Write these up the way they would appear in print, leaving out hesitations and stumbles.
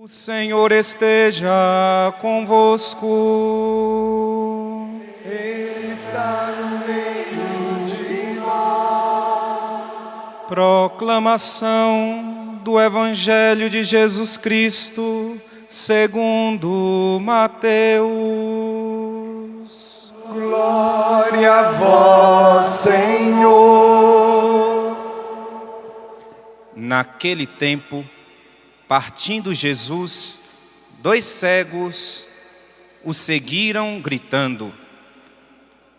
O Senhor esteja convosco. Ele está no meio de nós. Proclamação do Evangelho de Jesus Cristo segundo Mateus. Glória a vós, Senhor. Naquele tempo, partindo Jesus, 2 cegos o seguiram gritando: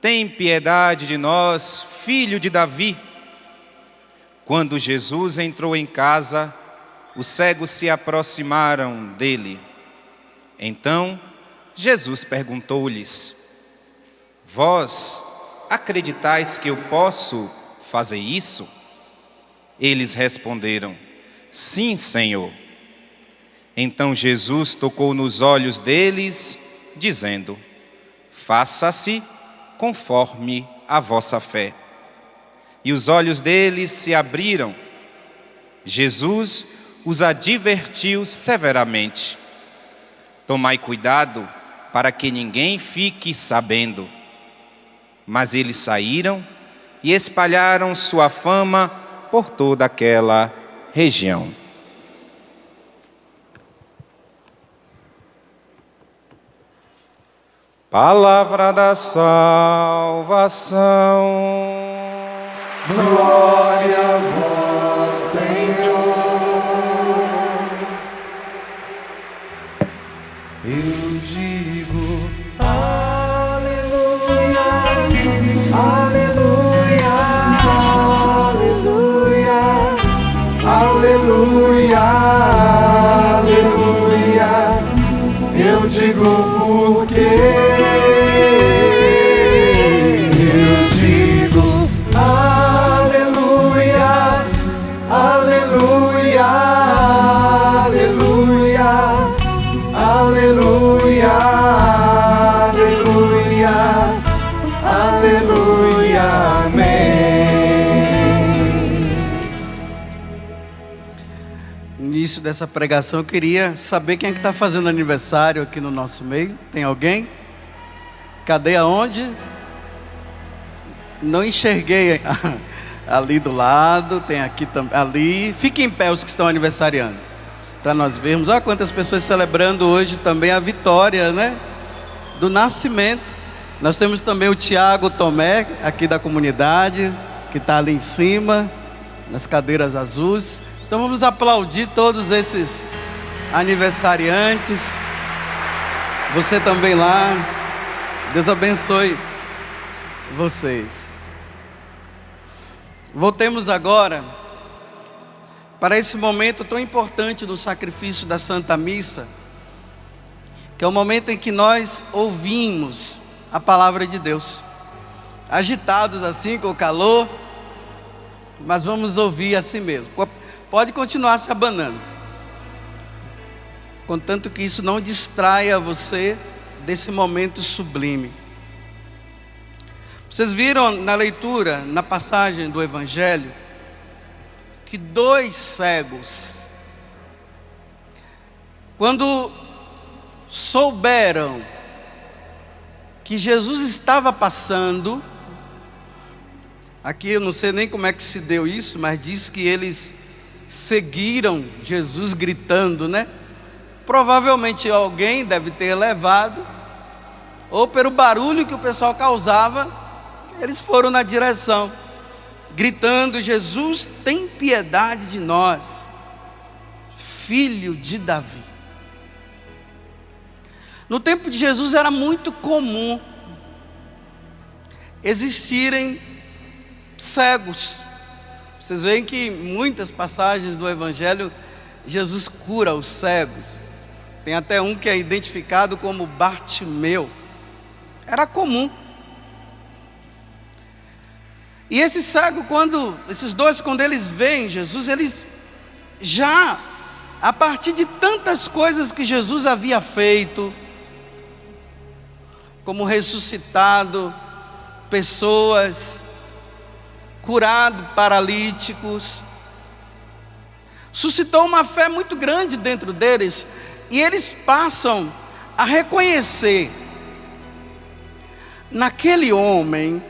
tem piedade de nós, filho de Davi. Quando Jesus entrou em casa, os cegos se aproximaram dele. Então, Jesus perguntou-lhes: vós acreditais que eu posso fazer isso? Eles responderam: sim, Senhor. Então Jesus tocou nos olhos deles, dizendo: faça-se conforme a vossa fé. E os olhos deles se abriram. Jesus os advertiu severamente: tomai cuidado para que ninguém fique sabendo. Mas eles saíram e espalharam sua fama por toda aquela região. Palavra da salvação. Glória a vós, Senhor. Eu digo aleluia, aleluia, aleluia, aleluia, aleluia. Eu digo porque dessa pregação, eu queria saber quem é que está fazendo aniversário aqui no nosso meio. Tem alguém? Cadê, aonde? Não enxerguei ali do lado, tem aqui também, ali. Fiquem em pé os que estão aniversariando, para nós vermos. Olha quantas pessoas celebrando hoje também a vitória, né? Do nascimento. Nós temos também o Tiago Tomé, aqui da comunidade, que está ali em cima, nas cadeiras azuis. Então vamos aplaudir todos esses aniversariantes. Você também lá. Deus abençoe vocês. Voltemos agora para esse momento tão importante do sacrifício da Santa Missa, que é o momento em que nós ouvimos a palavra de Deus, agitados assim com o calor, mas vamos ouvir assim mesmo. Pode continuar se abanando, contanto que isso não distraia você desse momento sublime. Vocês viram na leitura, na passagem do Evangelho, que 2 cegos, quando souberam que Jesus estava passando, aqui eu não sei nem como é que se deu isso, mas diz que eles seguiram Jesus gritando, né? Provavelmente alguém deve ter levado, ou pelo barulho que o pessoal causava, eles foram na direção, gritando: Jesus, tem piedade de nós, filho de Davi. No tempo de Jesus era muito comum existirem cegos. Vocês veem que em muitas passagens do Evangelho, Jesus cura os cegos. Tem até um que é identificado como Bartimeu. Era comum. E esse cego, esses dois, quando eles veem Jesus, eles já, a partir de tantas coisas que Jesus havia feito, como ressuscitado pessoas, curado paralíticos, suscitou uma fé muito grande dentro deles, E eles passam a reconhecer naquele homem,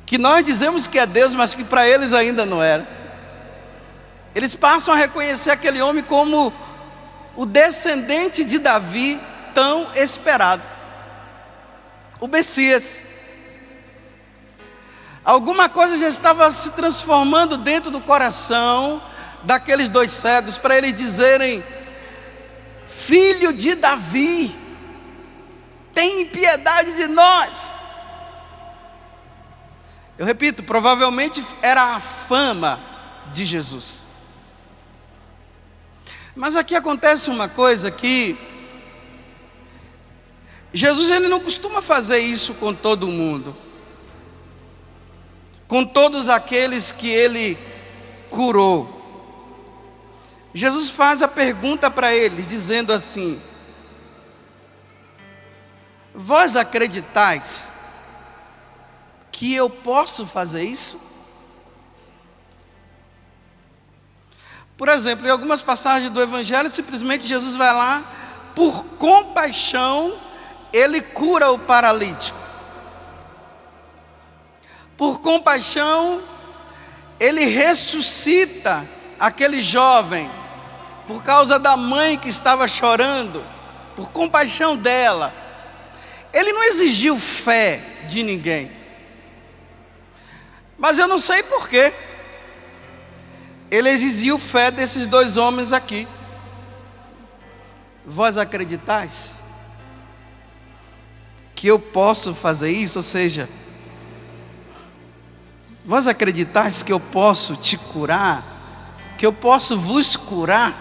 que nós dizemos que é Deus, mas que para eles ainda não era. Eles passam a reconhecer aquele homem como o descendente de Davi tão esperado, o Messias. Alguma coisa já estava se transformando dentro do coração daqueles dois cegos, para eles dizerem: filho de Davi, tem piedade de nós. Eu repito, provavelmente era a fama de Jesus. Mas aqui acontece uma coisa que Jesus, ele não costuma fazer isso com todo mundo, com todos aqueles que ele curou. Jesus faz a pergunta para eles, dizendo assim: vós acreditais que eu posso fazer isso? Por exemplo, em algumas passagens do Evangelho, simplesmente Jesus vai lá, por compaixão, ele cura o paralítico. Por compaixão, ele ressuscita aquele jovem, por causa da mãe que estava chorando, por compaixão dela. Ele não exigiu fé de ninguém, mas eu não sei porquê. Ele exigiu fé desses dois homens aqui. Vós acreditais que eu posso fazer isso? Ou seja, vós acreditais que eu posso te curar? Que eu posso vos curar?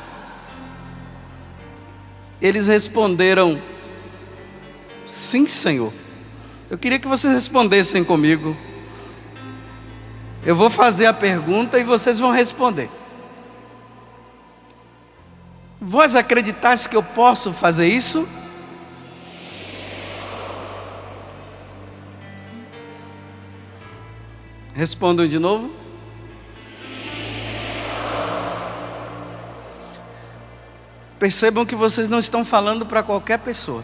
Eles responderam: sim, Senhor. Eu queria que vocês respondessem comigo. Eu vou fazer a pergunta e vocês vão responder. Vós acreditais que eu posso fazer isso? Respondam de novo. Percebam que vocês não estão falando para qualquer pessoa.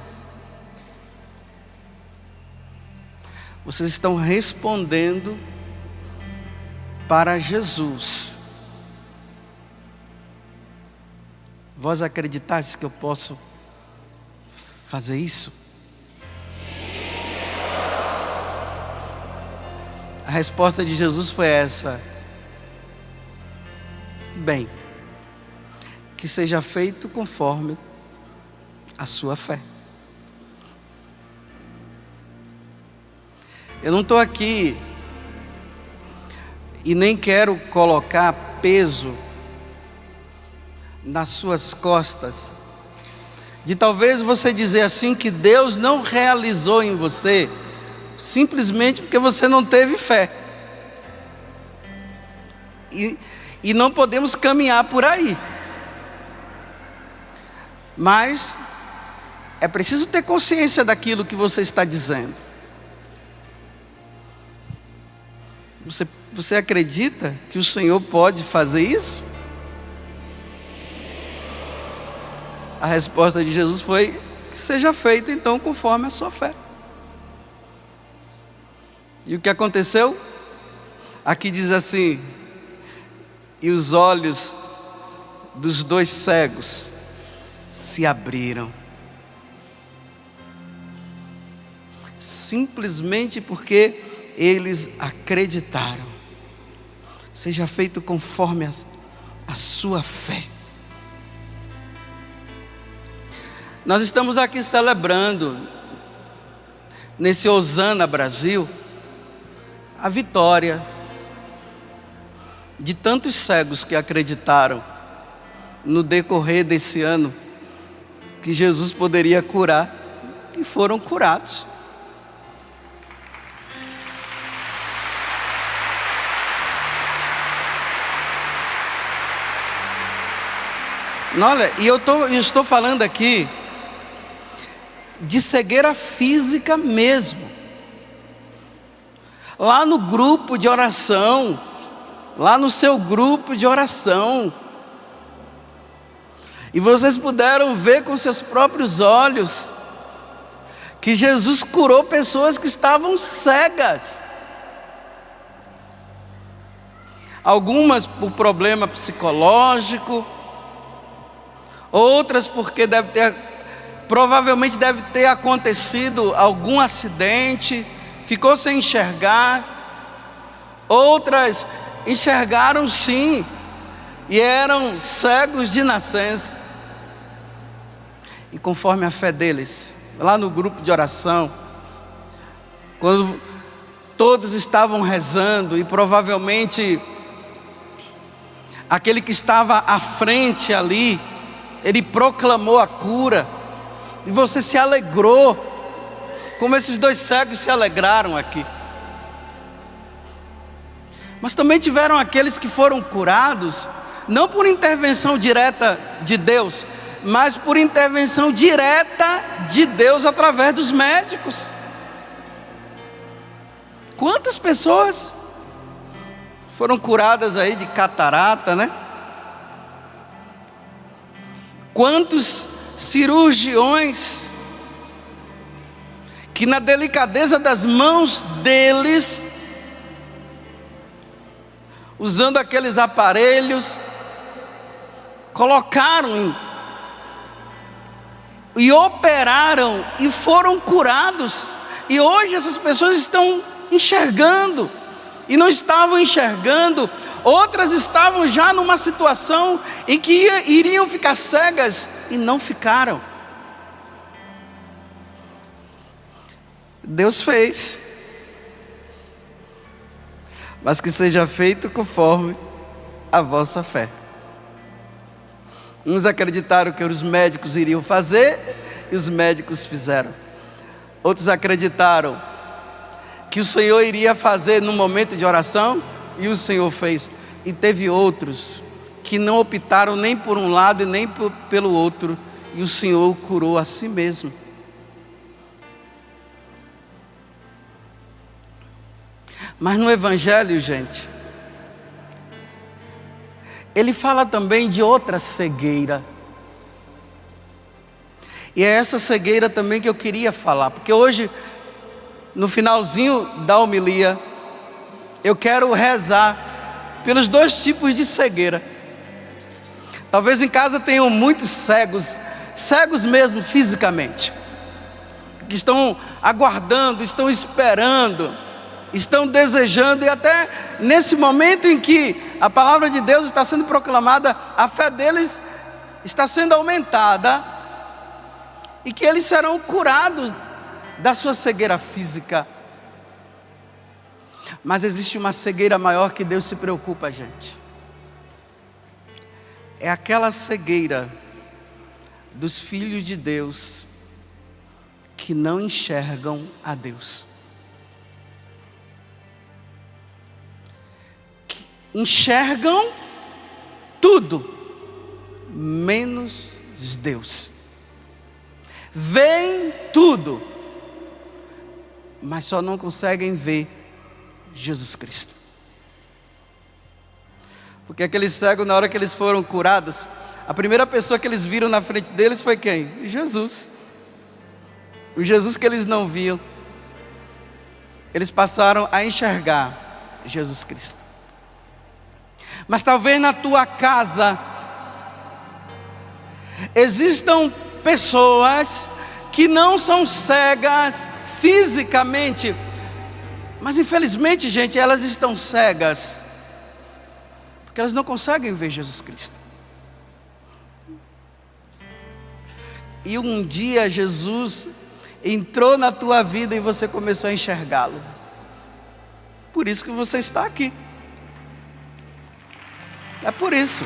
Vocês estão respondendo para Jesus. Vós acreditais que eu posso fazer isso? A resposta de Jesus foi essa: bem, que seja feito conforme a sua fé. Eu não estou aqui e nem quero colocar peso nas suas costas, de talvez você dizer assim que Deus não realizou em você, simplesmente porque você não teve fé. E não podemos caminhar por aí. Mas é preciso ter consciência daquilo que você está dizendo. Você acredita que o Senhor pode fazer isso? A resposta de Jesus foi: que seja feito então conforme a sua fé. E o que aconteceu? Aqui diz assim: e os olhos dos dois cegos se abriram. Simplesmente porque eles acreditaram. Seja feito conforme a sua fé. Nós estamos aqui celebrando, nesse Hosana Brasil, a vitória de tantos cegos que acreditaram no decorrer desse ano que Jesus poderia curar, e foram curados. Olha, e eu estou falando aqui de cegueira física mesmo. Lá no grupo de oração, lá no seu grupo de oração, E vocês puderam ver com seus próprios olhos que Jesus curou pessoas que estavam cegas. Algumas por problema psicológico, outras porque provavelmente deve ter acontecido algum acidente, ficou sem enxergar. Outras enxergaram sim, e eram cegos de nascença. E conforme a fé deles, lá no grupo de oração, quando todos estavam rezando, e provavelmente aquele que estava à frente ali, ele proclamou a cura, e você se alegrou, como esses 2 cegos se alegraram aqui. Mas também tiveram aqueles que foram curados, não por intervenção direta de Deus, mas por intervenção direta de Deus através dos médicos. Quantas pessoas foram curadas aí de catarata, né? Quantos cirurgiões que na delicadeza das mãos deles, usando aqueles aparelhos, colocaram e operaram e foram curados. E hoje essas pessoas estão enxergando, e não estavam enxergando. Outras estavam já numa situação em que iriam ficar cegas e não ficaram. Deus fez, mas que seja feito conforme a vossa fé. Uns acreditaram que os médicos iriam fazer, e os médicos fizeram. Outros acreditaram que o Senhor iria fazer no momento de oração, e o Senhor fez. E teve outros que não optaram nem por um lado e nem pelo outro, e o Senhor curou a si mesmo. Mas no Evangelho, gente, ele fala também de outra cegueira. E é essa cegueira também que eu queria falar, porque hoje, no finalzinho da homilia, eu quero rezar pelos 2 tipos de cegueira. Talvez em casa tenham muitos cegos, cegos mesmo fisicamente, que estão aguardando, estão esperando, estão desejando, e até nesse momento em que a palavra de Deus está sendo proclamada, a fé deles está sendo aumentada, e que eles serão curados da sua cegueira física. Mas existe uma cegueira maior que Deus se preocupa, gente. É aquela cegueira dos filhos de Deus que não enxergam a Deus. Que enxergam tudo, menos Deus. Veem tudo, mas só não conseguem ver Jesus Cristo. Porque aqueles cegos, na hora que eles foram curados, a primeira pessoa que eles viram na frente deles foi quem? Jesus. O Jesus que eles não viam, eles passaram a enxergar Jesus Cristo. Mas talvez na tua casa existam pessoas que não são cegas fisicamente, mas infelizmente, gente, elas estão cegas porque elas não conseguem ver Jesus Cristo. E um dia Jesus entrou na tua vida e você começou a enxergá-lo. Por isso que você está aqui. É por isso.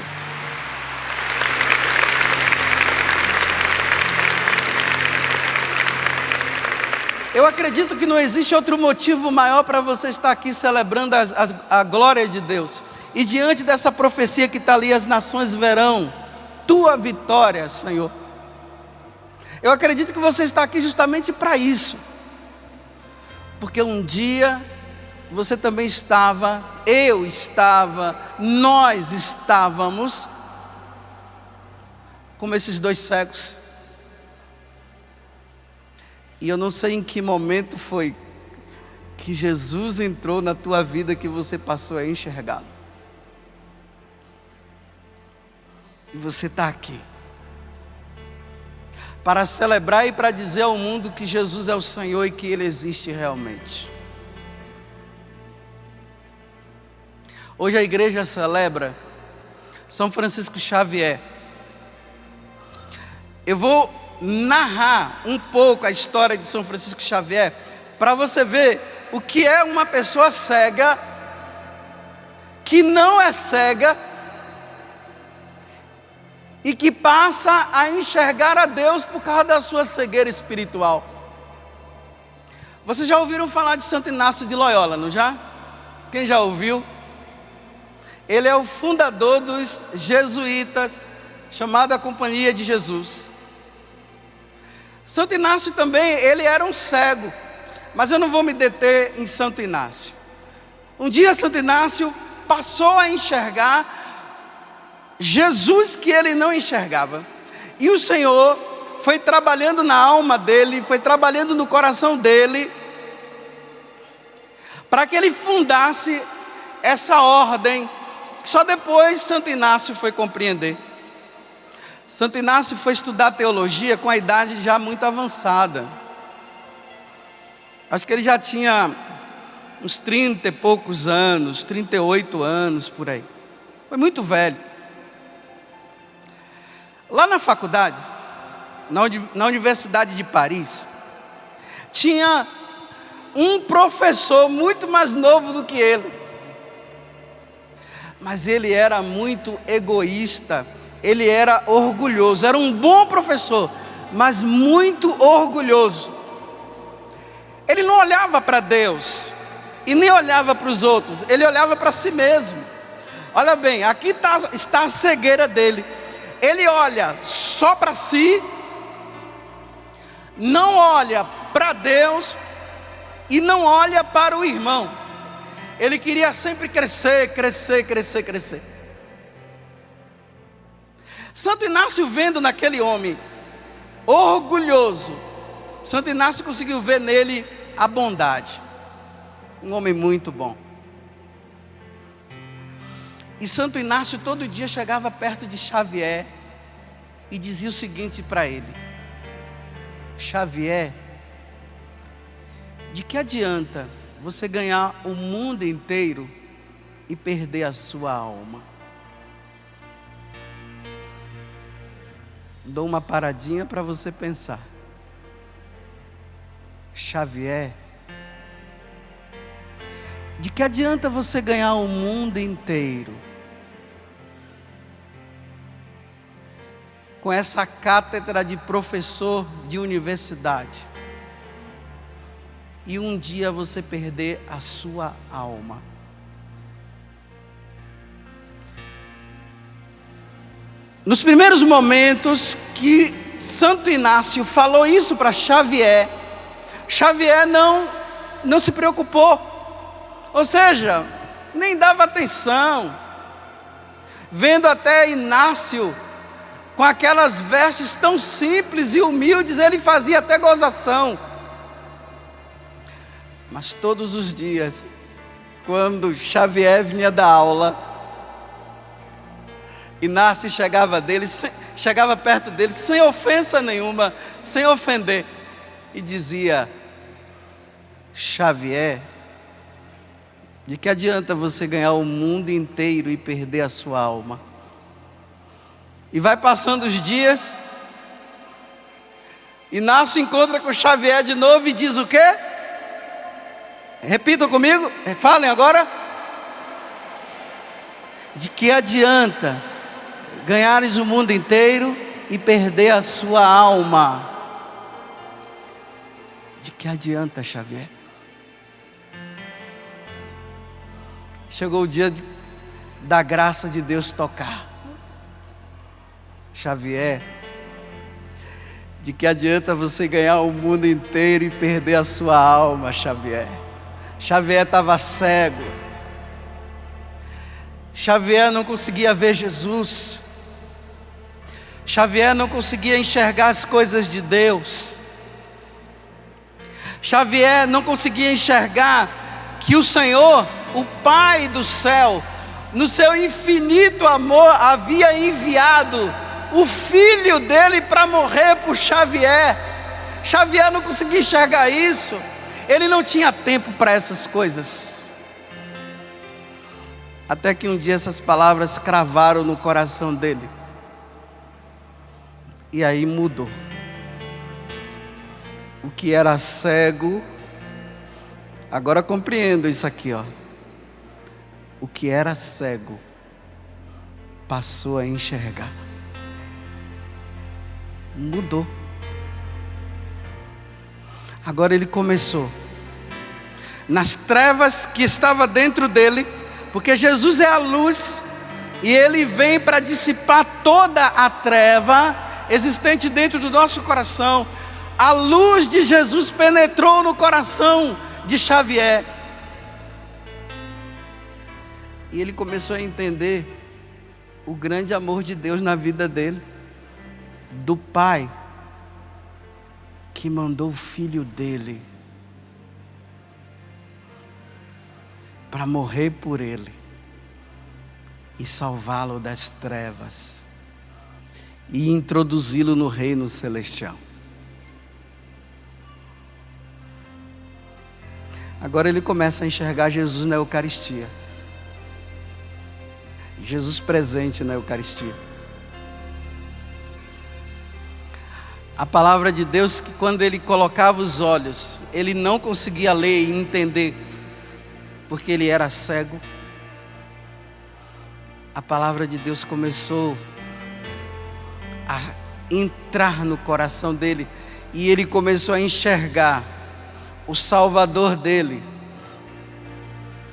Eu acredito que não existe outro motivo maior para você estar aqui celebrando a glória de Deus. E diante dessa profecia que está ali, as nações verão tua vitória, Senhor. Eu acredito que você está aqui justamente para isso. Porque um dia você também estava, eu estava, nós estávamos como esses 2 cegos. E eu não sei em que momento foi que Jesus entrou na tua vida que você passou a enxergá-lo. E você está aqui para celebrar e para dizer ao mundo que Jesus é o Senhor e que Ele existe realmente. Hoje a igreja celebra São Francisco Xavier. Eu vou narrar um pouco a história de São Francisco Xavier para você ver o que é uma pessoa cega, que não é cega e que passa a enxergar a Deus por causa da sua cegueira espiritual. Vocês já ouviram falar de Santo Inácio de Loyola, não já? Quem já ouviu? Ele é o fundador dos jesuítas, chamada Companhia de Jesus. Santo Inácio também, ele era um cego, mas eu não vou me deter em Santo Inácio. Um dia Santo Inácio passou a enxergar Jesus que ele não enxergava. E o Senhor foi trabalhando na alma dele, foi trabalhando no coração dele, para que ele fundasse essa ordem. Só depois Santo Inácio foi compreender. Santo Inácio foi estudar teologia com a idade já muito avançada. Acho que ele já tinha uns 30 e poucos anos, 38 anos por aí. Foi muito velho. Lá na faculdade, na Universidade de Paris, tinha um professor muito mais novo do que ele. Mas ele era muito egoísta, ele era orgulhoso, era um bom professor, mas muito orgulhoso. Ele não olhava para Deus, e nem olhava para os outros, ele olhava para si mesmo. Olha bem, aqui está a cegueira dele. Ele olha só para si, não olha para Deus, e não olha para o irmão. Ele queria sempre crescer. Santo Inácio, vendo naquele homem orgulhoso, Santo Inácio conseguiu ver nele a bondade. Um homem muito bom. E Santo Inácio todo dia chegava perto de Xavier e dizia o seguinte para ele: Xavier, de que adianta você ganhar o mundo inteiro e perder a sua alma? Dou uma paradinha para você pensar. Xavier, de que adianta você ganhar o mundo inteiro com essa cátedra de professor de universidade e um dia você perder a sua alma? Nos primeiros momentos que Santo Inácio falou isso para Xavier, Xavier não se preocupou, ou seja, nem dava atenção, vendo até Inácio com aquelas vestes tão simples e humildes, ele fazia até gozação. Mas todos os dias, quando Xavier vinha da aula, Inácio chegava perto dele, sem ofensa nenhuma, sem ofender, e dizia: Xavier, de que adianta você ganhar o mundo inteiro e perder a sua alma? E vai passando os dias, Inácio encontra com Xavier de novo e diz o quê? Repitam comigo, falem agora. De que adianta ganhares o mundo inteiro e perder a sua alma? De que adianta, Xavier? Chegou o dia da graça de Deus tocar. Xavier, de que adianta você ganhar o mundo inteiro e perder a sua alma, Xavier? Xavier estava cego. Xavier não conseguia ver Jesus. Xavier não conseguia enxergar as coisas de Deus. Xavier não conseguia enxergar que o Senhor, o Pai do céu, no seu infinito amor, havia enviado o filho dele para morrer por Xavier. Xavier não conseguia enxergar isso. Ele não tinha tempo para essas coisas. Até que um dia essas palavras cravaram no coração dele. E aí mudou. O que era cego, agora compreendo isso aqui, ó. O que era cego passou a enxergar. Mudou. Agora ele começou. Nas trevas que estava dentro dele, porque Jesus é a luz, e ele vem para dissipar toda a treva existente dentro do nosso coração. A luz de Jesus penetrou no coração de Xavier. E ele começou a entender o grande amor de Deus na vida dele. Do Pai que mandou o filho dele para morrer por ele e salvá-lo das trevas e introduzi-lo no reino celestial. Agora ele começa a enxergar Jesus na Eucaristia. Jesus presente na Eucaristia. A palavra de Deus, que quando ele colocava os olhos, ele não conseguia ler e entender, porque ele era cego. A palavra de Deus começou a entrar no coração dele, e ele começou a enxergar o Salvador dele,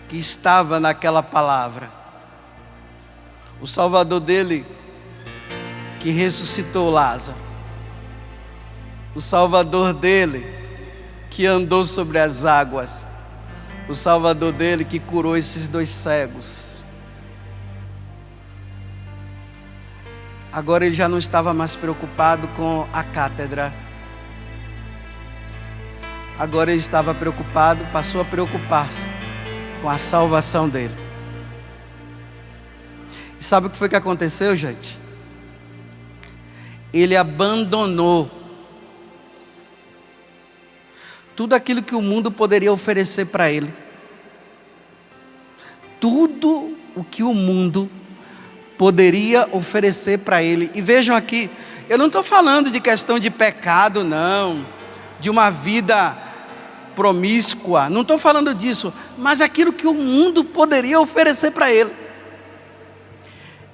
que estava naquela palavra. O Salvador dele, que ressuscitou Lázaro. O Salvador dele, que andou sobre as águas. O Salvador dele, que curou esses 2 cegos. Agora ele já não estava mais preocupado com a cátedra. Agora ele estava preocupado, passou a preocupar-se com a salvação dele. E sabe o que foi que aconteceu, gente? Ele abandonou tudo aquilo que o mundo poderia oferecer para ele. Tudo o que o mundo poderia oferecer para ele. E vejam aqui, eu não estou falando de questão de pecado, não, de uma vida promíscua, não estou falando disso, mas aquilo que o mundo poderia oferecer para ele.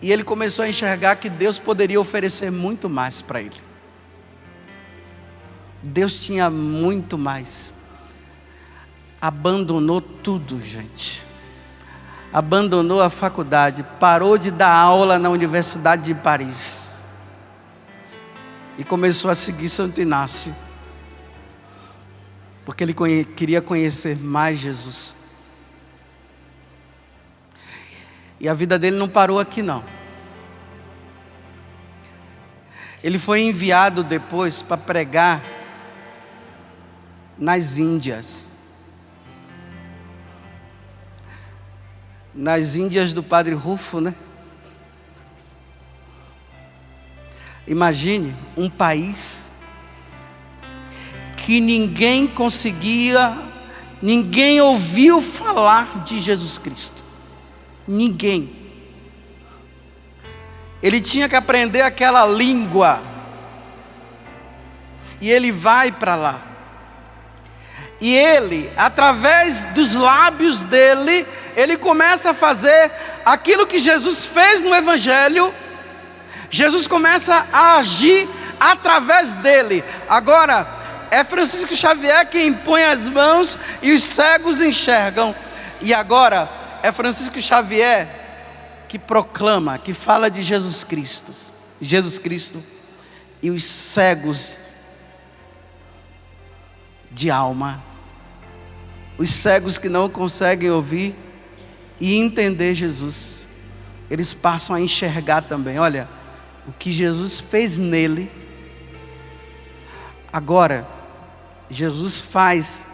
E ele começou a enxergar que Deus poderia oferecer muito mais para ele. Deus tinha muito mais. Abandonou tudo, gente. Abandonou a faculdade, parou de dar aula na Universidade de Paris e começou a seguir Santo Inácio, porque ele queria conhecer mais Jesus. E a vida dele não parou aqui, não. Ele foi enviado depois para pregar nas Índias. Nas Índias do Padre Rufo, né? Imagine um país que ninguém ouviu falar de Jesus Cristo. Ninguém. Ele tinha que aprender aquela língua. E ele vai para lá. E ele, através dos lábios dele, ele começa a fazer aquilo que Jesus fez no Evangelho. Jesus começa a agir através dele. Agora, é Francisco Xavier quem impõe as mãos e os cegos enxergam. E agora, é Francisco Xavier que proclama, que fala de Jesus Cristo. E os cegos de alma, os cegos que não conseguem ouvir e entender Jesus, eles passam a enxergar também. Olha, o que Jesus fez nele, agora Jesus faz,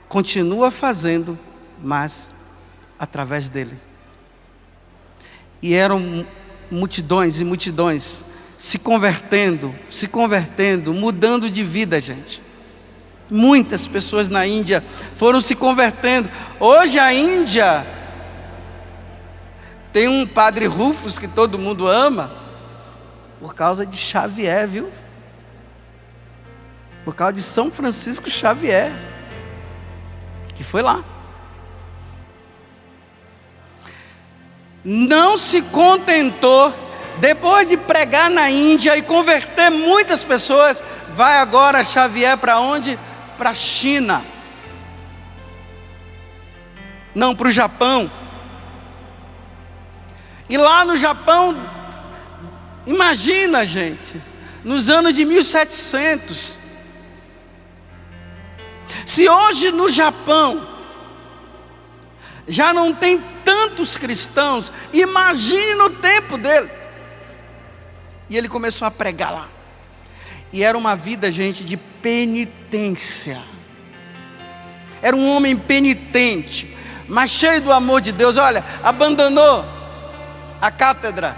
continua fazendo, mas através dele. E eram multidões e multidões se convertendo, mudando de vida, gente. Muitas pessoas na Índia foram se convertendo. Hoje a Índia tem um padre Rufus que todo mundo ama, por causa de Xavier, viu? Por causa de São Francisco Xavier, que foi lá. Não se contentou, depois de pregar na Índia e converter muitas pessoas, vai agora Xavier para onde? Para a China. Não, para o Japão. E lá no Japão, imagina, gente, nos anos de 1700, se hoje no Japão já não tem tantos cristãos, imagine no tempo dele. E ele começou a pregar lá. E era uma vida, gente, de penitência. Era um homem penitente, mas cheio do amor de Deus. Olha, abandonou a cátedra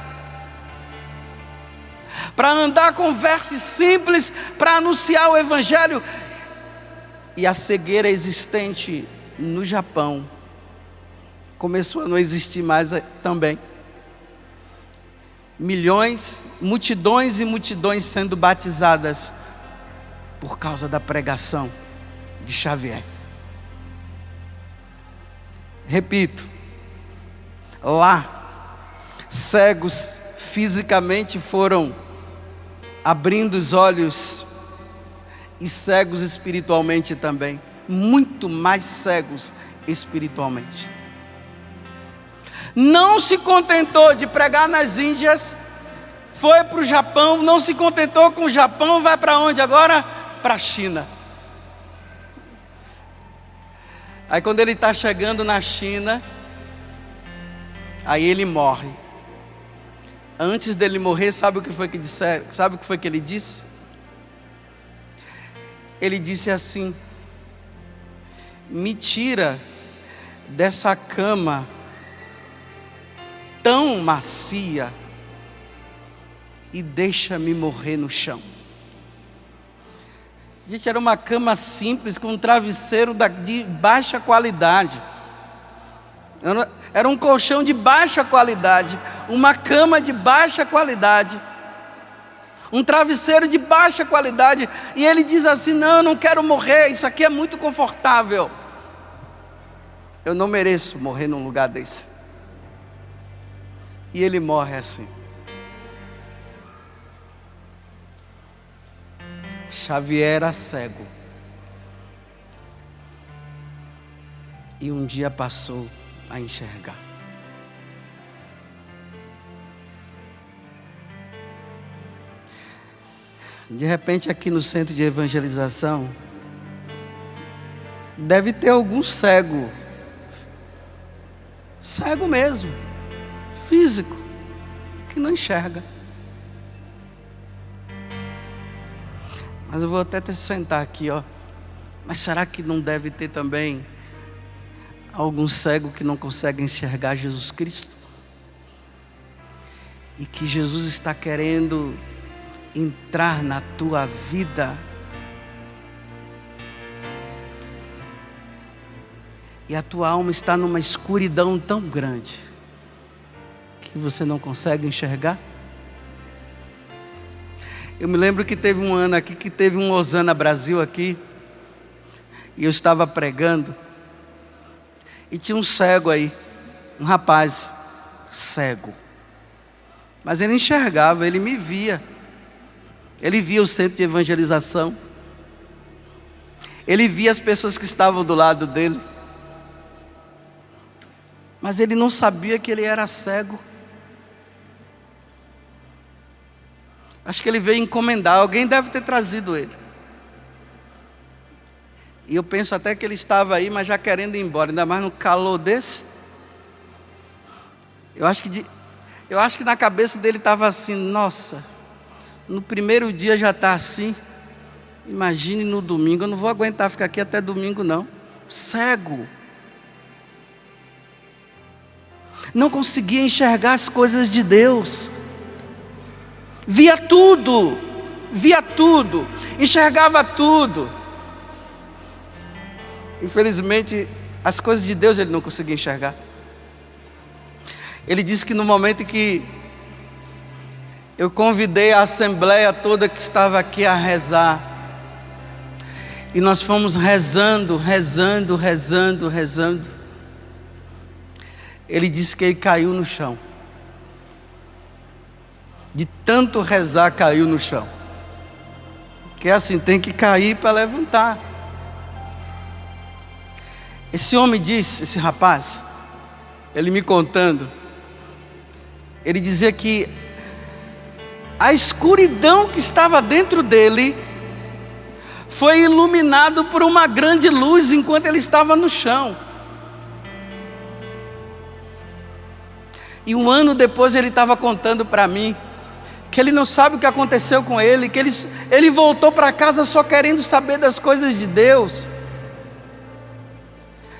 para andar com versos simples, para anunciar o evangelho. E a cegueira existente no Japão começou a não existir mais também. Multidões e multidões sendo batizadas por causa da pregação de Xavier. Repito, lá, cegos fisicamente foram abrindo os olhos, e cegos espiritualmente também, muito mais cegos espiritualmente. Não se contentou de pregar nas Índias, foi para o Japão, não se contentou com o Japão, vai para onde agora? Para a China. Aí quando ele está chegando na China, aí ele morre. Antes dele morrer, sabe o que foi que disseram? Sabe o que foi que ele disse? Ele disse assim: me tira dessa cama tão macia e deixa-me morrer no chão. Gente, era uma cama simples, com um travesseiro de baixa qualidade. Era um colchão de baixa qualidade, uma cama de baixa qualidade, um travesseiro de baixa qualidade. E ele diz assim: não, eu não quero morrer, isso aqui é muito confortável. Eu não mereço morrer num lugar desse. E ele morre assim. Xavier era cego. E um dia passou a enxergar. De repente, aqui no centro de evangelização, deve ter algum cego mesmo, físico, que não enxerga. Mas eu vou até sentar aqui, ó. Mas será que não deve ter também algum cego que não consegue enxergar Jesus Cristo? E que Jesus está querendo entrar na tua vida. E a tua alma está numa escuridão tão grande que você não consegue enxergar. Eu me lembro que teve um ano aqui que teve um Osana Brasil aqui, e eu estava pregando, e tinha um cego aí, um rapaz cego, mas ele enxergava, ele me via, ele via o centro de evangelização, ele via as pessoas que estavam do lado dele, mas ele não sabia que ele era cego. Acho que ele veio encomendar, alguém deve ter trazido ele. E eu penso até que ele estava aí, mas já querendo ir embora, ainda mais no calor desse. Eu acho que Eu acho que na cabeça dele estava assim: nossa, no primeiro dia já está assim, imagine no domingo, eu não vou aguentar ficar aqui até domingo não. Cego. Não conseguia enxergar as coisas de Deus. Via tudo, enxergava tudo. Infelizmente, as coisas de Deus ele não conseguia enxergar. Ele disse que no momento em que eu convidei a assembleia toda que estava aqui a rezar, e nós fomos rezando, ele disse que ele caiu no chão. De tanto rezar, caiu no chão. Porque assim, tem que cair para levantar. Esse homem disse, esse rapaz, ele me contando, ele dizia que a escuridão que estava dentro dele foi iluminado por uma grande luz enquanto ele estava no chão. E um ano depois ele estava contando para mim que ele não sabe o que aconteceu com ele, que ele voltou para casa só querendo saber das coisas de Deus.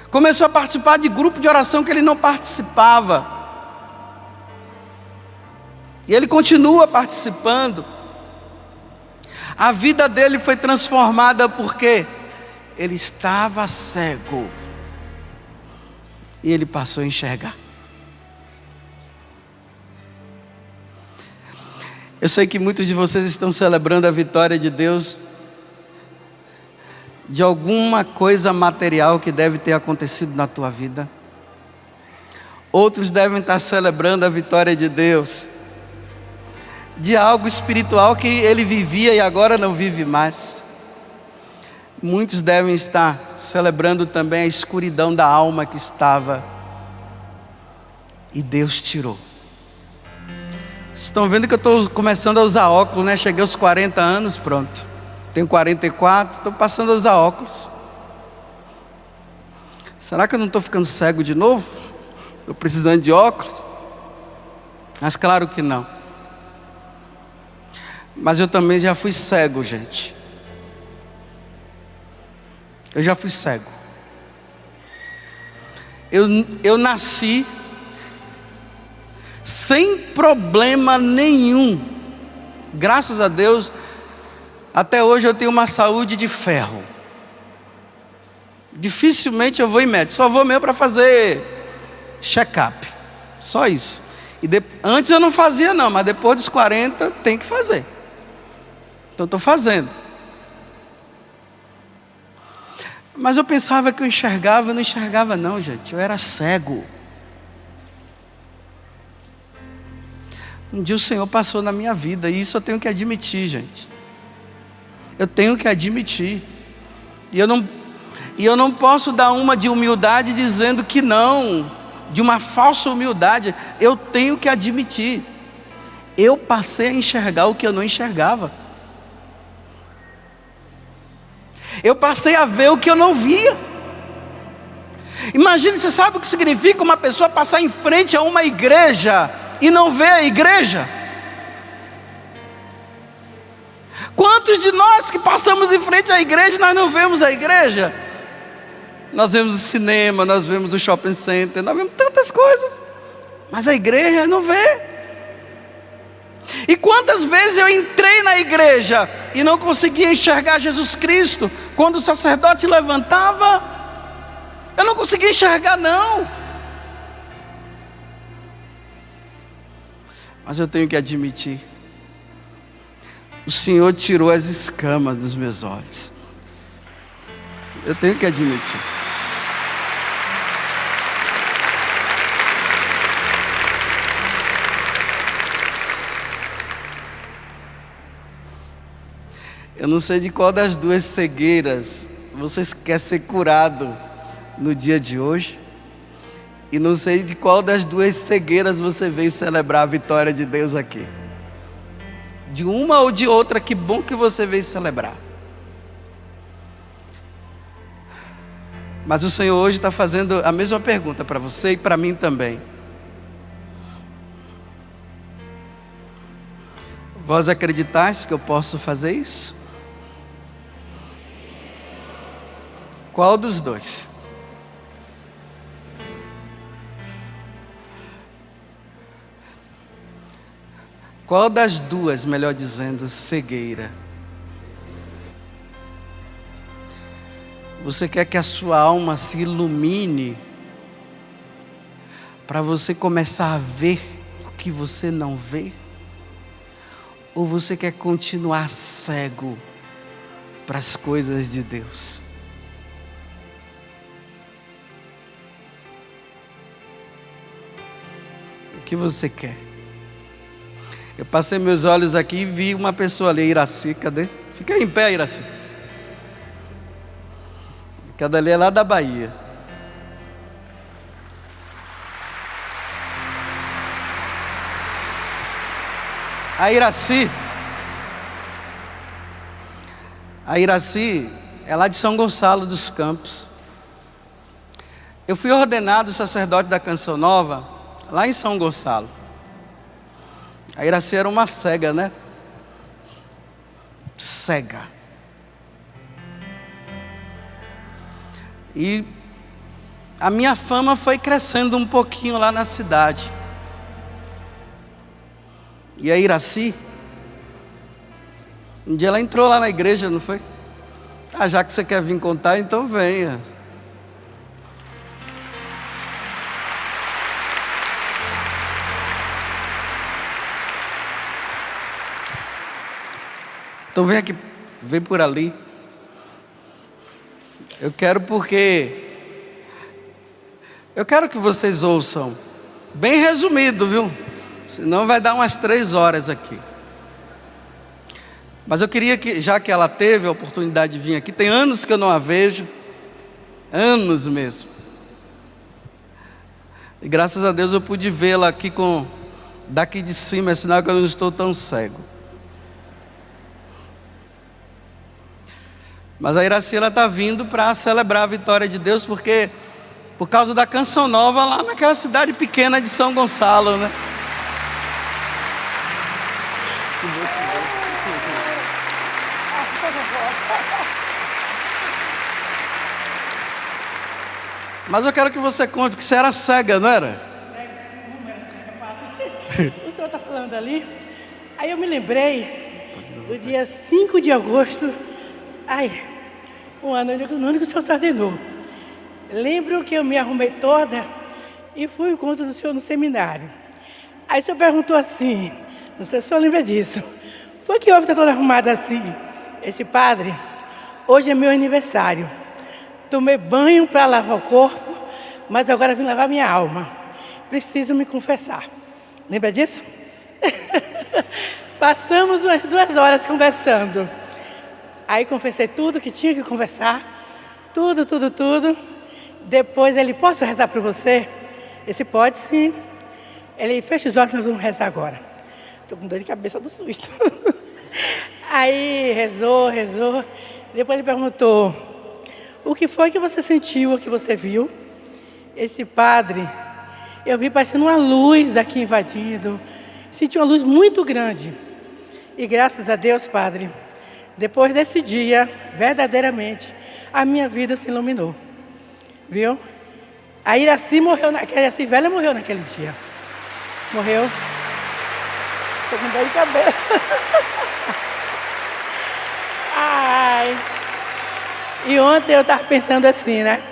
Começou a participar de grupo de oração que ele não participava. E ele continua participando. A vida dele foi transformada porque ele estava cego. E ele passou a enxergar. Eu sei que muitos de vocês estão celebrando a vitória de Deus de alguma coisa material que deve ter acontecido na tua vida. Outros devem estar celebrando a vitória de Deus de algo espiritual que ele vivia e agora não vive mais. Muitos devem estar celebrando também a escuridão da alma que estava e Deus tirou. Vocês estão vendo que eu estou começando a usar óculos, né? Cheguei aos 40 anos, pronto. Tenho 44, estou passando a usar óculos. Será que eu não estou ficando cego de novo? Estou precisando de óculos? Mas claro que não. Mas eu também já fui cego, gente. Eu já fui cego. Eu nasci sem problema nenhum. Graças a Deus, até hoje eu tenho uma saúde de ferro. Dificilmente eu vou em médico, só vou mesmo para fazer check-up. Só isso. Antes eu não fazia não, mas depois dos 40 tem que fazer. Então estou fazendo. Mas eu pensava que eu enxergava, eu não enxergava não, gente. Eu era cego. Um dia o Senhor passou na minha vida, e isso eu tenho que admitir, gente. Eu tenho que admitir. E eu não posso dar uma de humildade dizendo que não, de uma falsa humildade. Eu tenho que admitir. Eu passei a enxergar o que eu não enxergava. Eu passei a ver o que eu não via. Imagine, você sabe o que significa uma pessoa passar em frente a uma igreja e não ver a igreja? Quantos de nós que passamos em frente à igreja, nós não vemos a igreja? Nós vemos o cinema, nós vemos o shopping center, nós vemos tantas coisas, mas a igreja não vê. E quantas vezes eu entrei na igreja e não conseguia enxergar Jesus Cristo? Quando o sacerdote levantava, eu não conseguia enxergar não. Mas eu tenho que admitir, o Senhor tirou as escamas dos meus olhos. Eu tenho que admitir. Eu não sei de qual das duas cegueiras você quer ser curado no dia de hoje. E não sei de qual das duas cegueiras você veio celebrar a vitória de Deus aqui. De uma ou de outra, que bom que você veio celebrar. Mas o Senhor hoje está fazendo a mesma pergunta para você e para mim também. Vós acreditais que eu posso fazer isso? Qual dos dois? Qual das duas, melhor dizendo, cegueira? Você quer que a sua alma se ilumine para você começar a ver o que você não vê? Ou você quer continuar cego para as coisas de Deus? O que você quer? Eu passei meus olhos aqui e vi uma pessoa ali, Iraci, cadê? Fica aí em pé, Iraci. Cada ali é lá da Bahia. A Iraci é lá de São Gonçalo dos Campos. Eu fui ordenado sacerdote da Canção Nova lá em São Gonçalo. A Iraci era uma cega, né? Cega. E a minha fama foi crescendo um pouquinho lá na cidade. E a Iraci, um dia ela entrou lá na igreja, não foi? Ah, já que você quer vir contar, então venha. Então vem aqui, vem por ali. Eu quero que vocês ouçam. Bem resumido, viu? Senão vai dar umas 3 horas aqui. Mas eu queria que, já que ela teve a oportunidade de vir aqui, tem anos que eu não a vejo. Anos mesmo. E graças a Deus eu pude vê-la aqui daqui de cima, é sinal que eu não estou tão cego. Mas a Iraci está vindo para celebrar a vitória de Deus, porque por causa da Canção Nova lá naquela cidade pequena de São Gonçalo, né? Mas eu quero que você conte, porque você era cega, não era? O senhor está falando ali, aí eu me lembrei do dia 5 de agosto, um ano no ano que o senhor se ordenou. Lembro que eu me arrumei toda e fui ao encontro do senhor no seminário. Aí o senhor perguntou assim, não sei se o senhor lembra disso, foi que houve, está toda arrumada assim? Esse padre, hoje é meu aniversário. Tomei banho para lavar o corpo, mas agora vim lavar minha alma. Preciso me confessar. Lembra disso? Passamos umas 2 horas conversando. Aí confessei tudo que tinha que conversar. Tudo. Depois ele, posso rezar por você? Esse pode sim. Ele, fecha os olhos, nós vamos rezar agora. Estou com dor de cabeça do susto. Aí rezou. Depois ele perguntou, o que foi que você sentiu, o que você viu? Esse padre, eu vi parecendo uma luz aqui invadindo. Senti uma luz muito grande. E graças a Deus, padre, depois desse dia, verdadeiramente, a minha vida se iluminou. Viu? A Iraci velha morreu naquele dia. Morreu. Estou com dor de cabeça. Ai. E ontem eu estava pensando assim, né?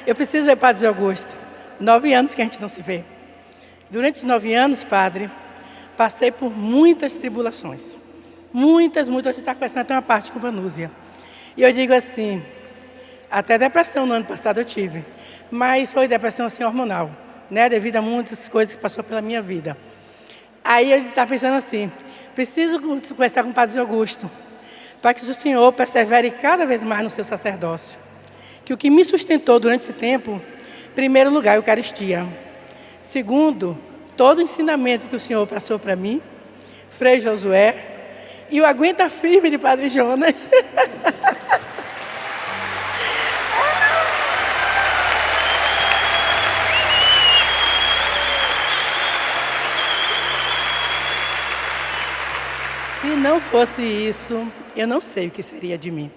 Eu preciso ver Padre José Augusto. 9 anos que a gente não se vê. Durante os 9 anos, padre, passei por muitas tribulações. Muitas. A gente está conversando até uma parte com Vanúzia. E eu digo assim, até depressão no ano passado eu tive. Mas foi depressão assim hormonal, né? Devido a muitas coisas que passou pela minha vida. Aí eu estava pensando assim, preciso conversar com o Padre José Augusto, para que o Senhor persevere cada vez mais no seu sacerdócio. Que o que me sustentou durante esse tempo, em primeiro lugar, a Eucaristia. Segundo, todo o ensinamento que o Senhor passou para mim, Frei Josué, e o aguenta firme de Padre Jonas. Se não fosse isso, eu não sei o que seria de mim.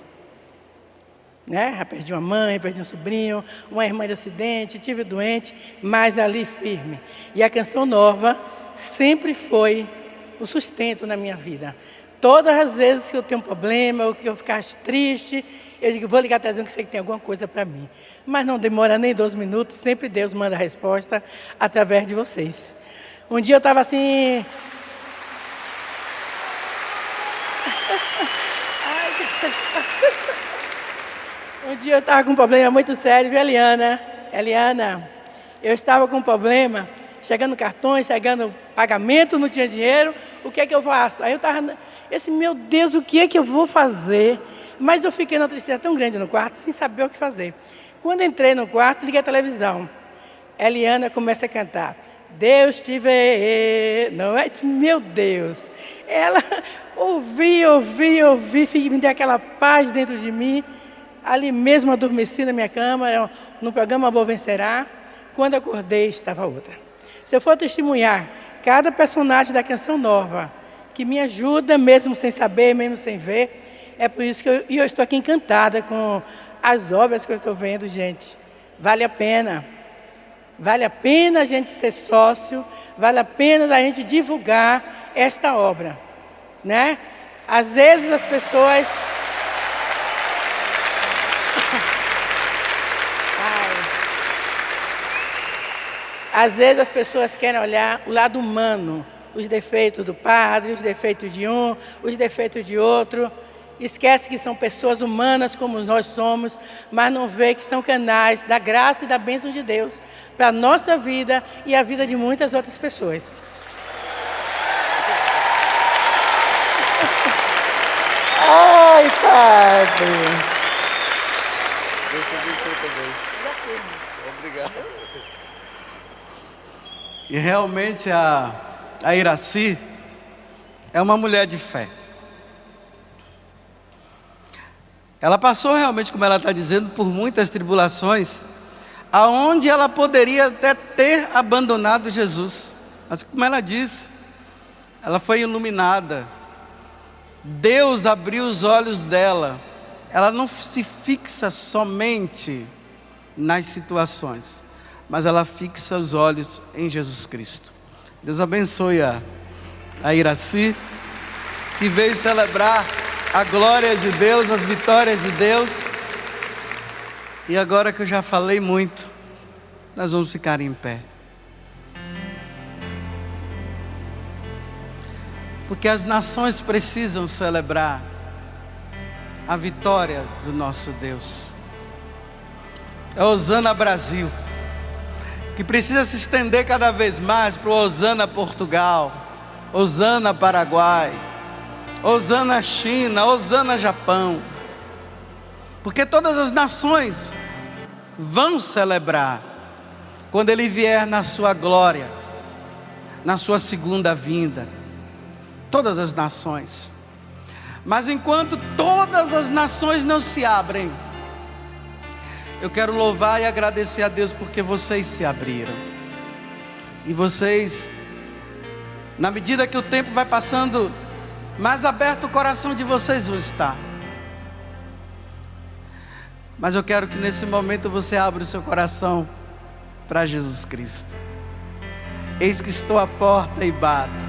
Né? Já perdi uma mãe, perdi um sobrinho, uma irmã de acidente, tive doente, mas ali firme. E a Canção Nova sempre foi o sustento na minha vida. Todas as vezes que eu tenho um problema, ou que eu ficasse triste, eu digo, vou ligar a televisão que sei que tem alguma coisa para mim. Mas não demora nem 12 minutos, sempre Deus manda a resposta através de vocês. Um dia eu estava assim... Um dia eu estava com um problema muito sério, viu, Eliana? Eliana, eu estava com um problema, chegando cartões, chegando pagamento, não tinha dinheiro, o que é que eu faço? Aí eu estava, disse, meu Deus, o que é que eu vou fazer? Mas eu fiquei numa tristeza tão grande no quarto, sem saber o que fazer. Quando entrei no quarto, liguei a televisão. Eliana começa a cantar, Deus te vê, não é? Meu Deus. Ela ouvi, me deu aquela paz dentro de mim. Ali mesmo adormeci na minha cama, no programa Boa Vencerá. Quando acordei, estava outra. Se eu for testemunhar cada personagem da Canção Nova, que me ajuda, mesmo sem saber, mesmo sem ver, é por isso que eu estou aqui encantada com as obras que eu estou vendo, gente. Vale a pena. Vale a pena a gente ser sócio, vale a pena a gente divulgar esta obra. Né? Às vezes as pessoas... Às vezes as pessoas querem olhar o lado humano, os defeitos do padre, os defeitos de um, os defeitos de outro. Esquece que são pessoas humanas como nós somos, mas não vê que são canais da graça e da bênção de Deus para a nossa vida e a vida de muitas outras pessoas. Ai, padre! Deus te abençoe também. Obrigado. E realmente a Iraci é uma mulher de fé. Ela passou realmente, como ela está dizendo, por muitas tribulações, aonde ela poderia até ter abandonado Jesus. Mas como ela disse, ela foi iluminada. Deus abriu os olhos dela. Ela não se fixa somente nas situações, mas ela fixa os olhos em Jesus Cristo. Deus abençoe a Iraci, que veio celebrar a glória de Deus, as vitórias de Deus. E agora que eu já falei muito, nós vamos ficar em pé. Porque as nações precisam celebrar a vitória do nosso Deus. É Hosana Brasil, que precisa se estender cada vez mais para o Hosana Portugal, Hosana Paraguai, Hosana China, Hosana Japão. Porque todas as nações vão celebrar quando Ele vier na sua glória, na sua segunda vinda. Todas as nações. Mas enquanto todas as nações não se abrem, eu quero louvar e agradecer a Deus porque vocês se abriram. E vocês, na medida que o tempo vai passando, mais aberto o coração de vocês vai estar. Mas eu quero que nesse momento você abra o seu coração para Jesus Cristo. Eis que estou à porta e bato.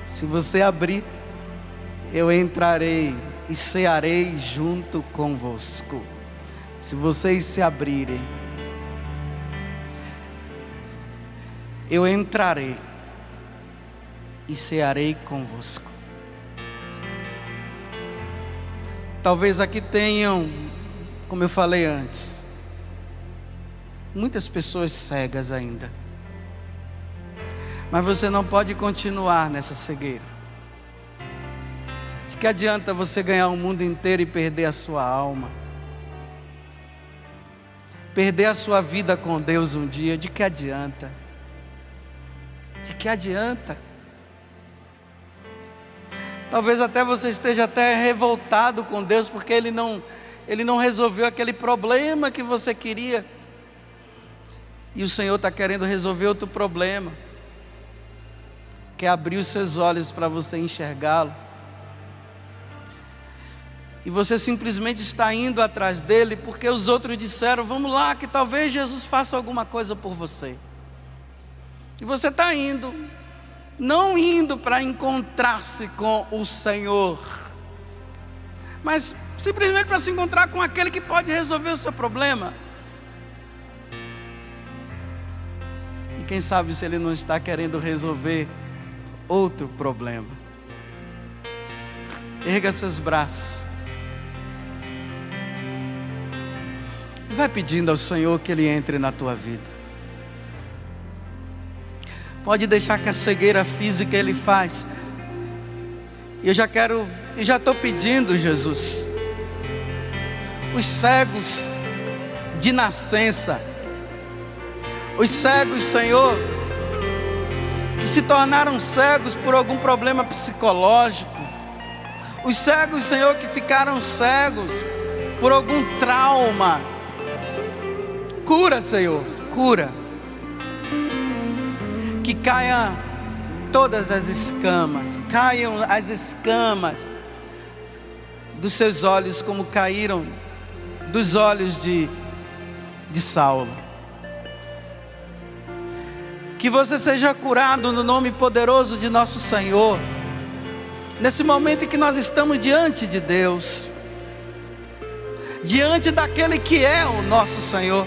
Se você abrir, eu entrarei e cearei junto convosco. Se vocês se abrirem, eu entrarei e cearei convosco. Talvez aqui tenham, como eu falei antes, muitas pessoas cegas ainda. Mas você não pode continuar nessa cegueira. De que adianta você ganhar o mundo inteiro e perder a sua alma? Perder a sua vida com Deus um dia, de que adianta? De que adianta? Talvez até você esteja até revoltado com Deus, porque Ele não resolveu aquele problema que você queria. E o Senhor está querendo resolver outro problema. quer abrir os seus olhos para você enxergá-lo. E você simplesmente está indo atrás dele porque os outros disseram: vamos lá, que talvez Jesus faça alguma coisa por você. E você está indo, não indo para encontrar-se com o Senhor, mas simplesmente para se encontrar com aquele que pode resolver o seu problema. E quem sabe se ele não está querendo resolver outro problema. Erga seus braços. Vai pedindo ao Senhor que Ele entre na tua vida. Pode deixar que a cegueira física Ele faz. E eu já estou pedindo, Jesus, os cegos de nascença, os cegos, Senhor, que se tornaram cegos por algum problema psicológico, os cegos, Senhor, que ficaram cegos por algum trauma. Cura, Senhor, cura. Que caia todas as escamas, caiam as escamas dos seus olhos como caíram dos olhos de Saulo. Que você seja curado no nome poderoso de nosso Senhor, nesse momento em que nós estamos diante de Deus, diante daquele que é o nosso Senhor.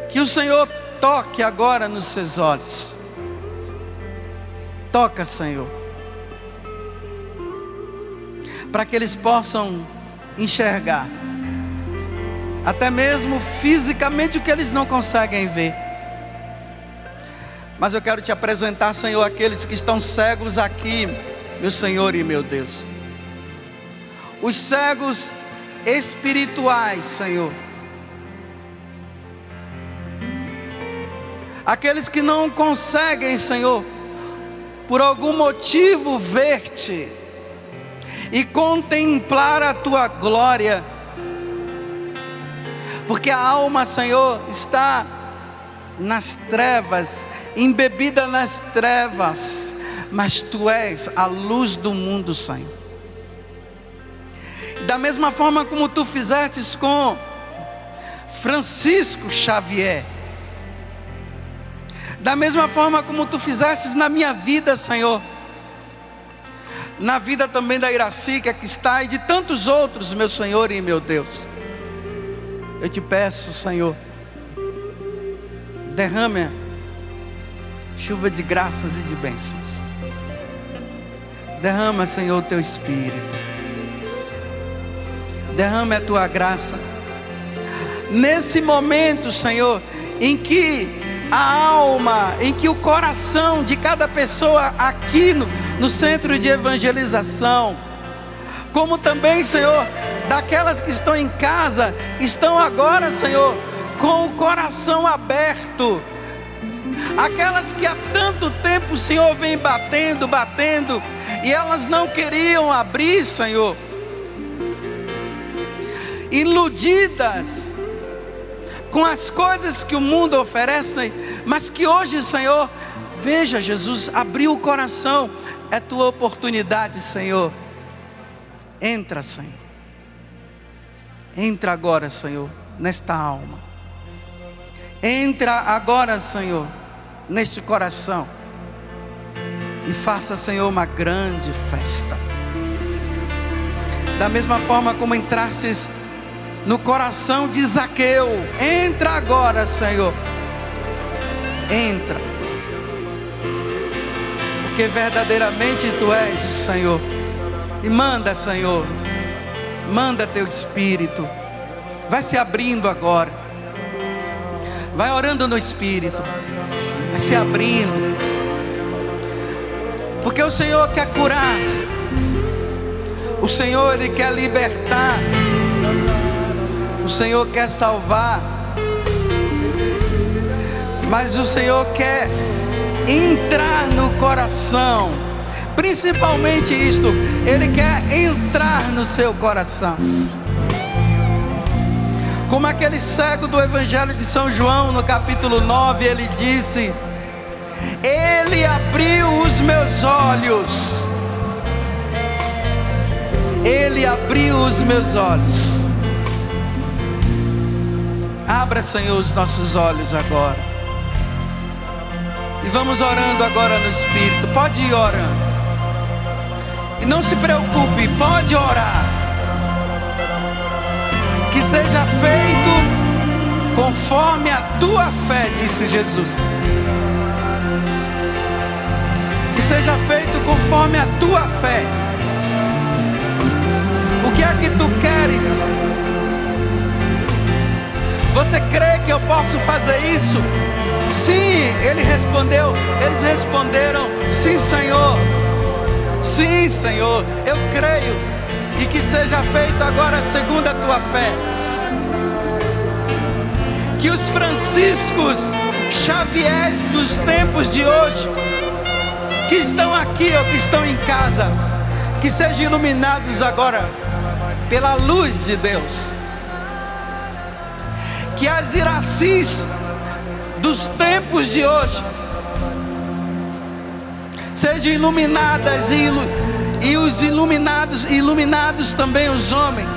Que o Senhor toque agora nos seus olhos. Toca, Senhor, para que eles possam enxergar, até mesmo fisicamente, o que eles não conseguem ver. Mas eu quero te apresentar, Senhor, aqueles que estão cegos aqui, meu Senhor e meu Deus. Os cegos espirituais, Senhor. Aqueles que não conseguem, Senhor, por algum motivo ver-te e contemplar a tua glória. Porque a alma, Senhor, está nas trevas, embebida nas trevas, mas tu és a luz do mundo, Senhor. Da mesma forma como tu fizestes com Francisco Xavier, da mesma forma como tu fizestes na minha vida, Senhor, na vida também da Iraci, que aqui está, e de tantos outros, meu Senhor e meu Deus. Eu te peço, Senhor, derrame chuva de graças e de bênçãos. Derrama, Senhor, o teu Espírito. Derrame a tua graça. Nesse momento, Senhor, em que a alma, em que o coração de cada pessoa aqui no centro de evangelização, como também, Senhor, daquelas que estão em casa, estão agora, Senhor, com o coração aberto. Aquelas que há tanto tempo o Senhor vem batendo, e elas não queriam abrir, Senhor, iludidas com as coisas que o mundo oferece, mas que hoje, Senhor, veja, Jesus, abriu o coração, é tua oportunidade, Senhor. Entra, Senhor. Entra agora, Senhor, nesta alma. Entra agora, Senhor, neste coração. E faça, Senhor, uma grande festa. Da mesma forma como entrastes no coração de Zaqueu, entra agora, Senhor. Entra. Porque verdadeiramente tu és o Senhor. E manda, Senhor, manda teu Espírito. Vai se abrindo agora. Vai orando no Espírito. Vai se abrindo. Porque o Senhor quer curar. O Senhor, Ele quer libertar. O Senhor quer salvar. Mas o Senhor quer entrar no coração. Principalmente isto, Ele quer entrar no seu coração. Como aquele cego do Evangelho de São João, no capítulo 9, ele disse: Ele abriu os meus olhos. Ele abriu os meus olhos. Abra, Senhor, os nossos olhos agora. E vamos orando agora no Espírito. Pode ir orando. E não se preocupe, pode orar. Que seja feito conforme a tua fé, disse Jesus. Que seja feito conforme a tua fé. O que é que tu queres? Você crê que eu posso fazer isso? Sim, eles responderam, sim, Senhor. Sim, Senhor, eu creio. E que seja feito agora segundo a tua fé. Que os Franciscos Xaviers dos tempos de hoje, que estão aqui ou que estão em casa, que sejam iluminados agora pela luz de Deus. Que as Iracis dos tempos de hoje sejam iluminadas e os iluminados também os homens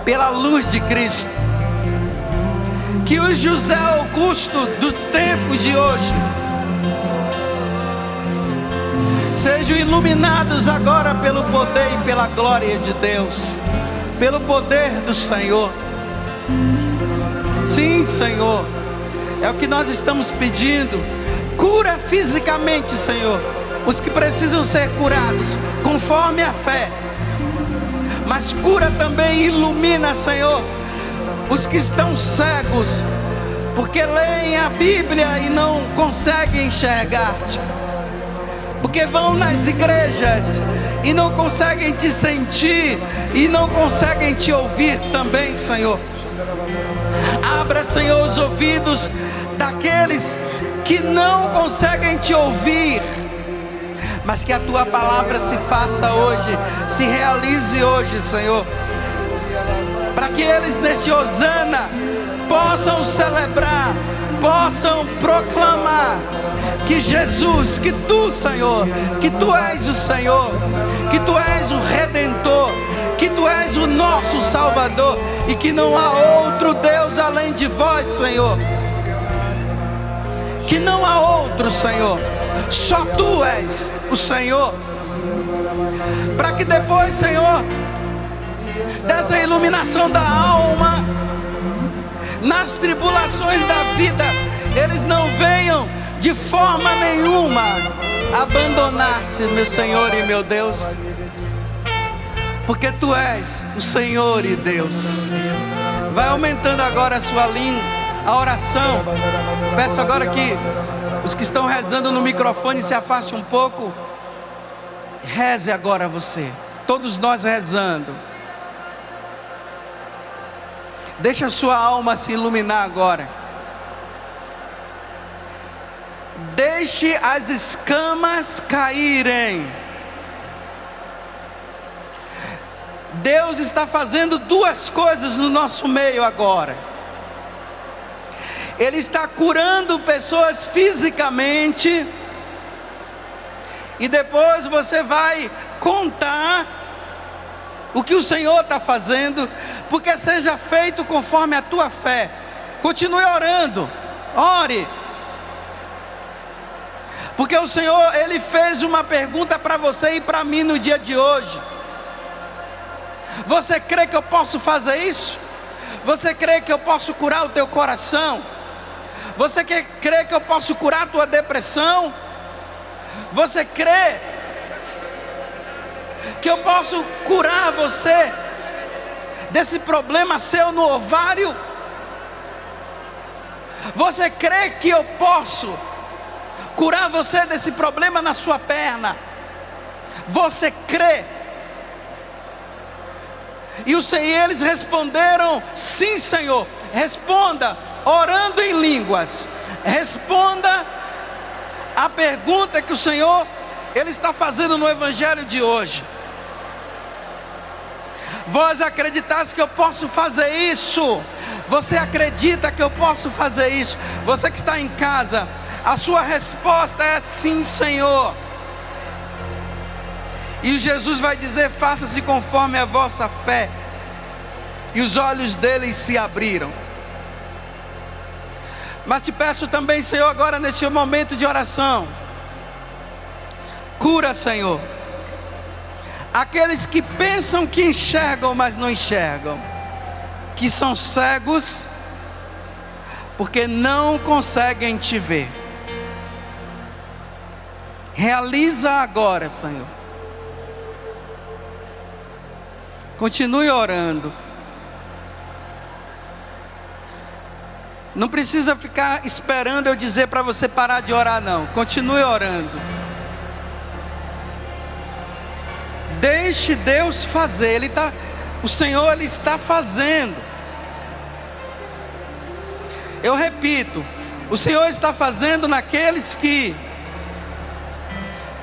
pela luz de Cristo. Que os José Augusto dos tempos de hoje sejam iluminados agora pelo poder e pela glória de Deus, pelo poder do Senhor. Sim, Senhor, é o que nós estamos pedindo. Cura fisicamente, Senhor, os que precisam ser curados conforme a fé. Mas cura também e ilumina, Senhor, os que estão cegos, porque leem a Bíblia e não conseguem enxergar-te, porque vão nas igrejas e não conseguem te sentir e não conseguem te ouvir também, Senhor. Abra, Senhor, os ouvidos daqueles que não conseguem te ouvir, mas que a tua palavra se faça hoje, se realize hoje, Senhor, para que eles neste Hosana possam celebrar, possam proclamar que Jesus, que tu, Senhor, que tu és o Senhor, que tu és o Redentor, que tu és o nosso Salvador e que não há outro Deus além de vós, Senhor. Que não há outro, Senhor, só tu és o Senhor. Para que depois, Senhor, dessa iluminação da alma, nas tribulações da vida, eles não venham de forma nenhuma abandonar-te, meu Senhor e meu Deus, porque tu és o Senhor e Deus. Vai aumentando agora a sua língua, a oração. Peço agora que os que estão rezando no microfone se afastem um pouco. Reze agora você, todos nós rezando. Deixa a sua alma se iluminar agora. Deixe as escamas caírem. Deus está fazendo duas coisas no nosso meio agora. Ele está curando pessoas fisicamente. E depois você vai contar o que o Senhor está fazendo, porque seja feito conforme a tua fé. Continue orando, ore. Porque o Senhor, Ele fez uma pergunta para você e para mim no dia de hoje. Você crê que eu posso fazer isso? Você crê que eu posso curar o teu coração? Você crê que eu posso curar a tua depressão? Você crê que eu posso curar você desse problema seu no ovário? Você crê que eu posso curar você desse problema na sua perna? Você crê? E eles responderam, sim, Senhor. Responda orando em línguas. Responda a pergunta que o Senhor, Ele está fazendo no Evangelho de hoje. Vós acreditais que eu posso fazer isso? Você acredita que eu posso fazer isso? Você que está em casa, A sua resposta é sim, Senhor. E Jesus vai dizer: faça-se conforme a vossa fé. E os olhos deles se abriram. Mas te peço também, Senhor, agora neste momento de oração, cura, Senhor, aqueles que pensam que enxergam, mas não enxergam, que são cegos, porque não conseguem te ver. Realiza agora, Senhor. Continue orando. Não precisa ficar esperando eu dizer para você parar de orar, não. Continue orando. Deixe Deus fazer. O Senhor, Ele está fazendo. Eu repito, o Senhor está fazendo naqueles que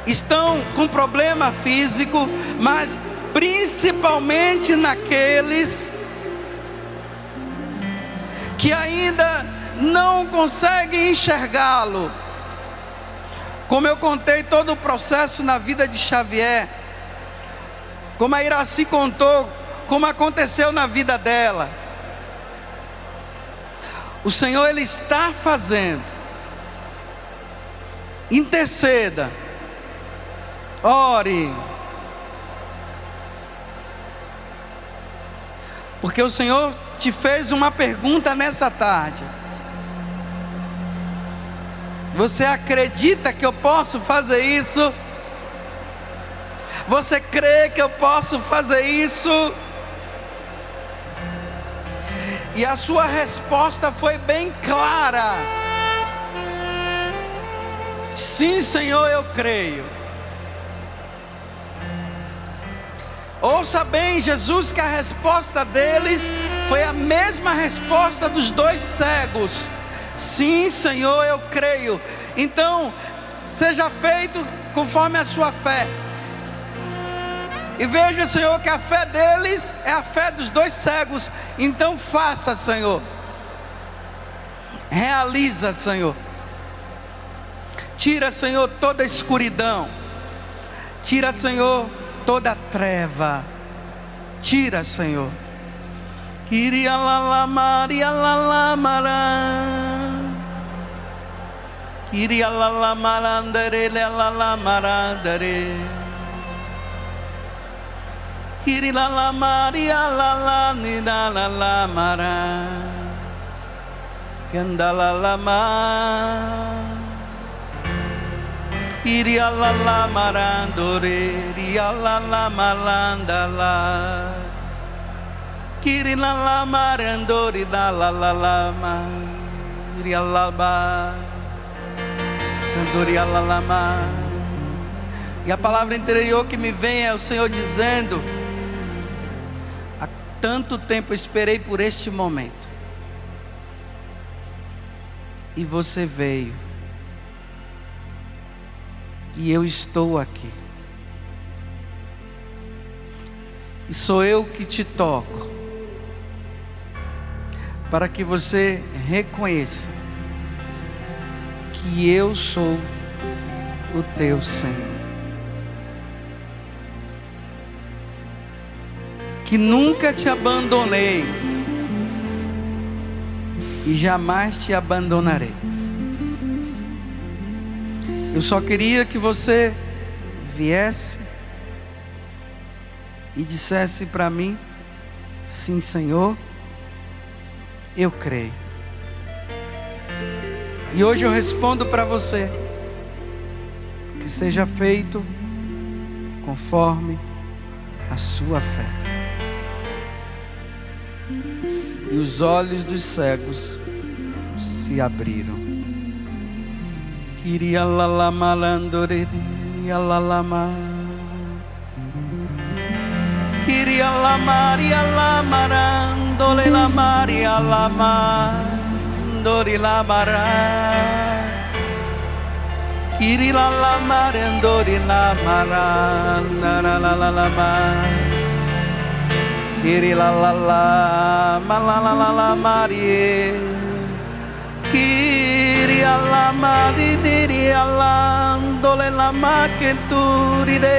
estão com problema físico, mas principalmente naqueles que ainda não conseguem enxergá-lo. Como eu contei todo o processo na vida de Xavier, como a Iraci contou, como aconteceu na vida dela. O Senhor, Ele está fazendo. Interceda, ore, porque o Senhor te fez uma pergunta nessa tarde. Você acredita que eu posso fazer isso? Você crê que eu posso fazer isso? E a sua resposta foi bem clara: sim, Senhor, eu creio. Ouça bem, Jesus, que a resposta deles foi a mesma resposta dos dois cegos: sim, Senhor, eu creio. Então, seja feito conforme a sua fé. E veja, Senhor, que a fé deles é a fé dos dois cegos. Então faça, Senhor. Realiza, Senhor. Tira, Senhor, toda a escuridão. Tira, Senhor, toda a treva. Tira, Senhor. Kiria lala maria lala mara. Kiria lala marandere lala marandere. Kiri lala maria lala nida lala mara. Kendala lama. Kiri lala marandore ria lala malandala. Kiri lala marandore lala lama. Ria lala. Kandori lala lama. E a palavra interior que me vem é o Senhor dizendo: há tanto tempo eu esperei por este momento, e você veio, e eu estou aqui, e sou eu que te toco, para que você reconheça que eu sou o teu Senhor, que nunca te abandonei e jamais te abandonarei. Eu só queria que você viesse e dissesse para mim: sim, Senhor, eu creio. E hoje eu respondo para você: que seja feito conforme a sua fé. E os olhos dos cegos se abriram. Kiria lala malandore lama. Kiria la maria la marandole la maria la mandori la mara. Kiri la la marandori la mara la la la la ma. Kiri la la la ma la la la la marie. Kiri alla maridiri allandole la macheturide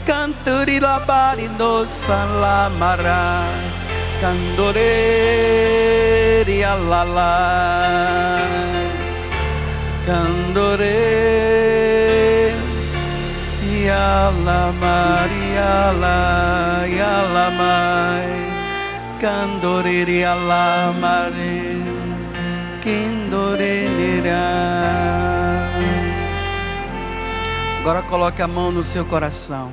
canturi la barindo salamara candoreri alla la candore yalla maria la yalla mai candoreri alla mare quindorerá. Agora coloque a mão no seu coração.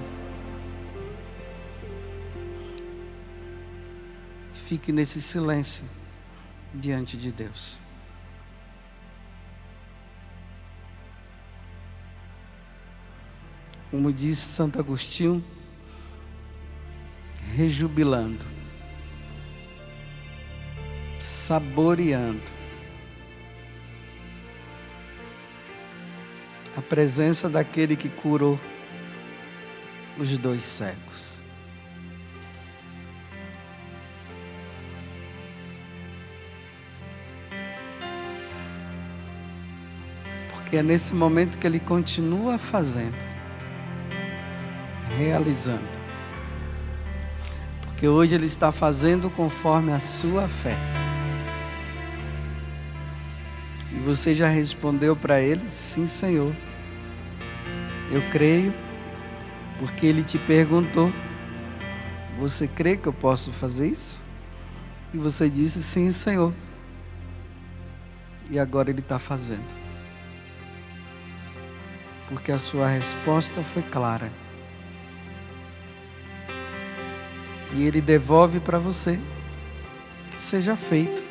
Fique nesse silêncio diante de Deus. Como disse Santo Agostinho, rejubilando, saboreando a presença daquele que curou os 2 cegos. Porque é nesse momento que ele continua fazendo, realizando. Porque hoje ele está fazendo conforme a sua fé. E você já respondeu para ele: sim, Senhor. Eu creio, porque ele te perguntou: você crê que eu posso fazer isso? E você disse: sim, Senhor. E agora ele está fazendo. Porque a sua resposta foi clara. E ele devolve para você: que seja feito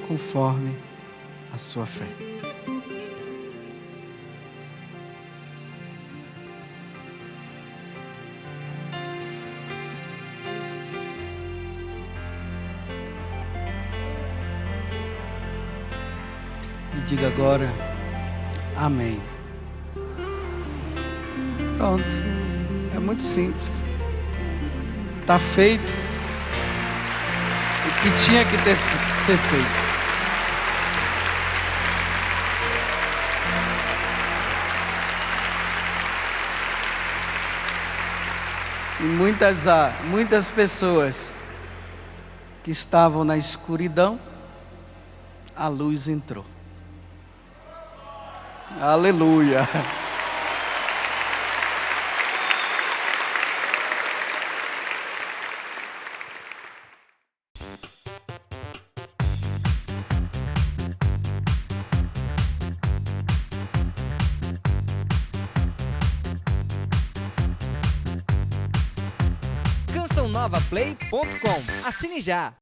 conforme a sua fé. E diga agora: amém. Pronto. É muito simples. Está feito o que tinha que ser feito. E muitas pessoas que estavam na escuridão, a luz entrou. Aleluia. CançãoNovaPlay.com. Assine já!